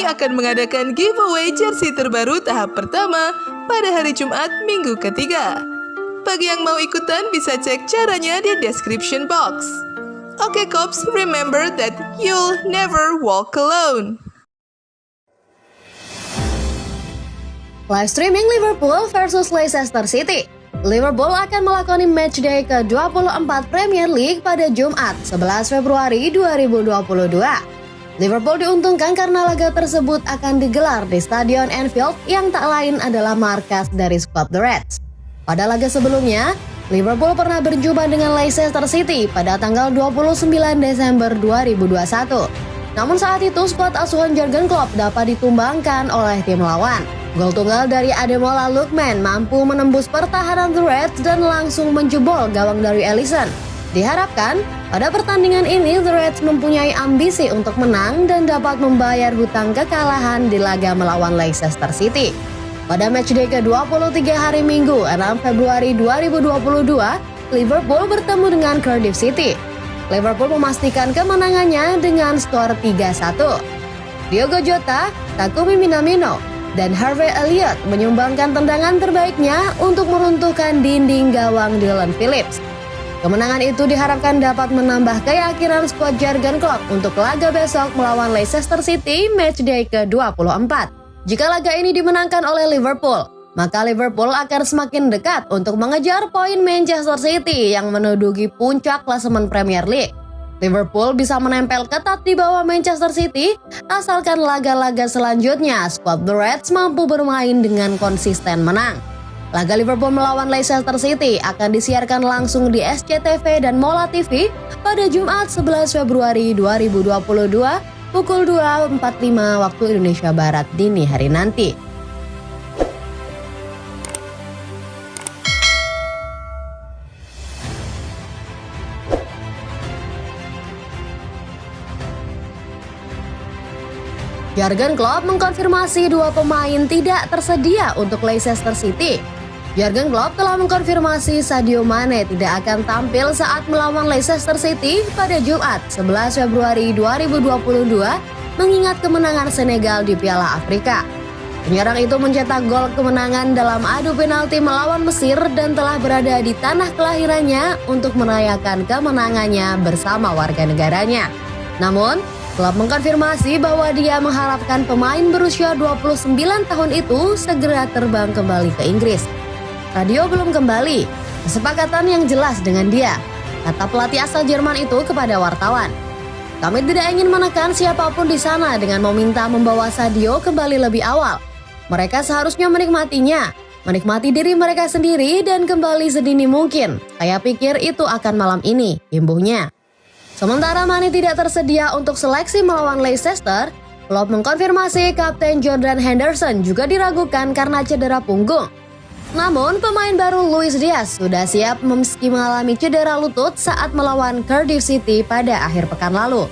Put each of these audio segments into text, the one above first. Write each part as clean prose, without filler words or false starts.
kami akan mengadakan giveaway jersey terbaru tahap pertama pada hari Jumat minggu ketiga. Bagi yang mau ikutan bisa cek caranya di description box. Oke Kops, remember that you'll never walk alone. Live streaming Liverpool versus Leicester City. Liverpool akan melakoni matchday ke-24 Premier League pada Jumat 11 Februari 2022. Liverpool diuntungkan karena laga tersebut akan digelar di Stadion Anfield yang tak lain adalah markas dari skuad The Reds. Pada laga sebelumnya, Liverpool pernah berjumpa dengan Leicester City pada tanggal 29 Desember 2021. Namun saat itu skuad asuhan Jurgen Klopp dapat ditumbangkan oleh tim lawan. Gol tunggal dari Ademola Lookman mampu menembus pertahanan The Reds dan langsung menjebol gawang dari Alisson. Diharapkan, pada pertandingan ini The Reds mempunyai ambisi untuk menang dan dapat membayar hutang kekalahan di laga melawan Leicester City. Pada matchday ke-23 hari Minggu 6 Februari 2022, Liverpool bertemu dengan Cardiff City. Liverpool memastikan kemenangannya dengan skor 3-1. Diogo Jota, Takumi Minamino, dan Harvey Elliott menyumbangkan tendangan terbaiknya untuk meruntuhkan dinding gawang Dylan Phillips. Kemenangan itu diharapkan dapat menambah keyakinan skuad Jurgen Klopp untuk laga besok melawan Leicester City matchday ke-24. Jika laga ini dimenangkan oleh Liverpool, maka Liverpool akan semakin dekat untuk mengejar poin Manchester City yang menduduki puncak klasemen Premier League. Liverpool bisa menempel ketat di bawah Manchester City asalkan laga-laga selanjutnya skuad The Reds mampu bermain dengan konsisten menang. Laga Liverpool melawan Leicester City akan disiarkan langsung di SCTV dan Mola TV pada Jumat 11 Februari 2022 pukul 2.45 waktu Indonesia Barat dini hari nanti. Jurgen Klopp mengkonfirmasi dua pemain tidak tersedia untuk Leicester City. Jurgen Klopp telah mengkonfirmasi Sadio Mane tidak akan tampil saat melawan Leicester City pada Jumat 11 Februari 2022 mengingat kemenangan Senegal di Piala Afrika. Penyerang itu mencetak gol kemenangan dalam adu penalti melawan Mesir dan telah berada di tanah kelahirannya untuk merayakan kemenangannya bersama warga negaranya. Namun, Klopp mengkonfirmasi bahwa dia mengharapkan pemain berusia 29 tahun itu segera terbang kembali ke Inggris. Sadio belum kembali, kesepakatan yang jelas dengan dia, kata pelatih asal Jerman itu kepada wartawan. Kami tidak ingin menekan siapapun di sana dengan meminta membawa Sadio kembali lebih awal. Mereka seharusnya menikmatinya, menikmati diri mereka sendiri dan kembali sedini mungkin. Saya pikir itu akan malam ini, imbuhnya. Sementara Mane tidak tersedia untuk seleksi melawan Leicester, Klopp mengkonfirmasi Kapten Jordan Henderson juga diragukan karena cedera punggung. Namun, pemain baru Luis Diaz sudah siap meski mengalami cedera lutut saat melawan Cardiff City pada akhir pekan lalu.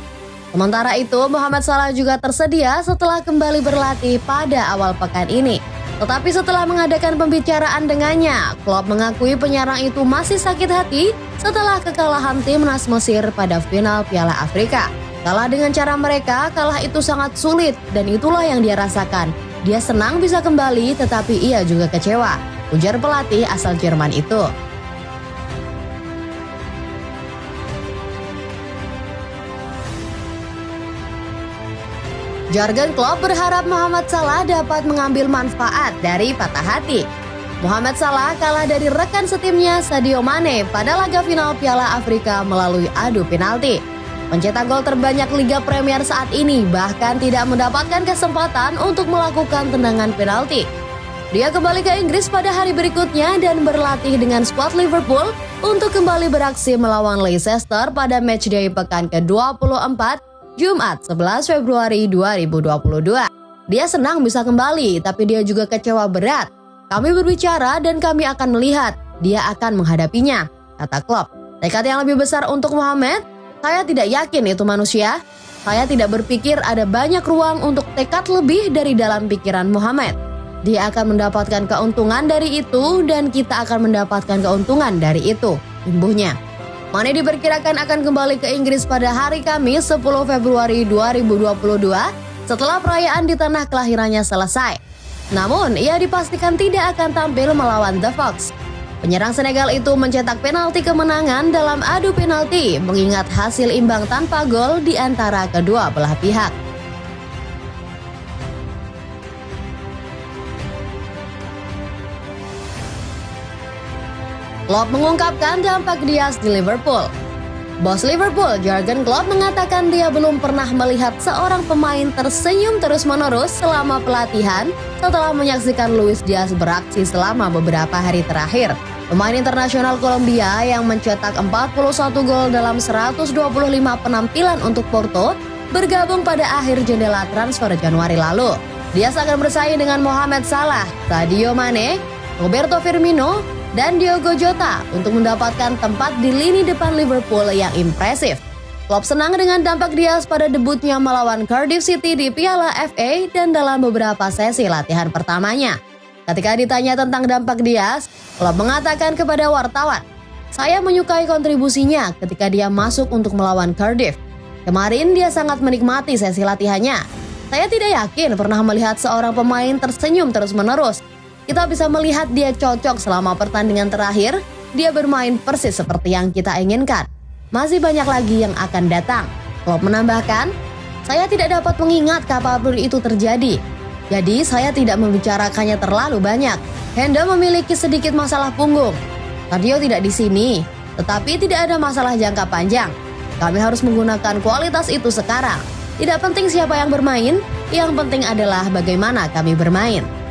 Sementara itu, Mohamed Salah juga tersedia setelah kembali berlatih pada awal pekan ini. Tetapi setelah mengadakan pembicaraan dengannya, Klopp mengakui penyerang itu masih sakit hati setelah kekalahan timnas Mesir pada final Piala Afrika. Kalah dengan cara mereka, kalah itu sangat sulit dan itulah yang dia rasakan. Dia senang bisa kembali tetapi ia juga kecewa, ujar pelatih asal Jerman itu. Jurgen Klopp berharap Mohamed Salah dapat mengambil manfaat dari patah hati. Mohamed Salah kalah dari rekan setimnya Sadio Mane pada laga final Piala Afrika melalui adu penalti. Pencetak gol terbanyak Liga Premier saat ini bahkan tidak mendapatkan kesempatan untuk melakukan tendangan penalti. Dia kembali ke Inggris pada hari berikutnya dan berlatih dengan skuad Liverpool untuk kembali beraksi melawan Leicester pada matchday pekan ke-24 Jumat 11 Februari 2022. Dia senang bisa kembali, tapi dia juga kecewa berat. Kami berbicara dan kami akan melihat, dia akan menghadapinya, kata Klopp. Tekad yang lebih besar untuk Mohamed? Saya tidak yakin itu manusia. Saya tidak berpikir ada banyak ruang untuk tekad lebih dari dalam pikiran Mohamed. Dia akan mendapatkan keuntungan dari itu dan kita akan mendapatkan keuntungan dari itu, imbuhnya. Mane diperkirakan akan kembali ke Inggris pada hari Kamis 10 Februari 2022 setelah perayaan di tanah kelahirannya selesai. Namun, ia dipastikan tidak akan tampil melawan The Fox. Penyerang Senegal itu mencetak penalti kemenangan dalam adu penalti mengingat hasil imbang tanpa gol di antara kedua belah pihak. Klopp mengungkapkan dampak Diaz di Liverpool. Bos Liverpool, Jurgen Klopp mengatakan dia belum pernah melihat seorang pemain tersenyum terus-menerus selama pelatihan setelah menyaksikan Luis Diaz beraksi selama beberapa hari terakhir. Pemain internasional Kolombia yang mencetak 41 gol dalam 125 penampilan untuk Porto bergabung pada akhir jendela transfer Januari lalu. Diaz akan bersaing dengan Mohamed Salah, Sadio Mane, Roberto Firmino, dan Diogo Jota untuk mendapatkan tempat di lini depan Liverpool yang impresif. Klopp senang dengan dampak Diaz pada debutnya melawan Cardiff City di Piala FA dan dalam beberapa sesi latihan pertamanya. Ketika ditanya tentang dampak Diaz, Klopp mengatakan kepada wartawan, "Saya menyukai kontribusinya ketika dia masuk untuk melawan Cardiff. Kemarin dia sangat menikmati sesi latihannya. Saya tidak yakin pernah melihat seorang pemain tersenyum terus-menerus. Kita bisa melihat dia cocok selama pertandingan terakhir, dia bermain persis seperti yang kita inginkan. Masih banyak lagi yang akan datang." Klopp menambahkan, "Saya tidak dapat mengingat kapanpun itu terjadi. Jadi saya tidak membicarakannya terlalu banyak. Hendo memiliki sedikit masalah punggung. Sadio tidak di sini, tetapi tidak ada masalah jangka panjang. Kami harus menggunakan kualitas itu sekarang. Tidak penting siapa yang bermain, yang penting adalah bagaimana kami bermain."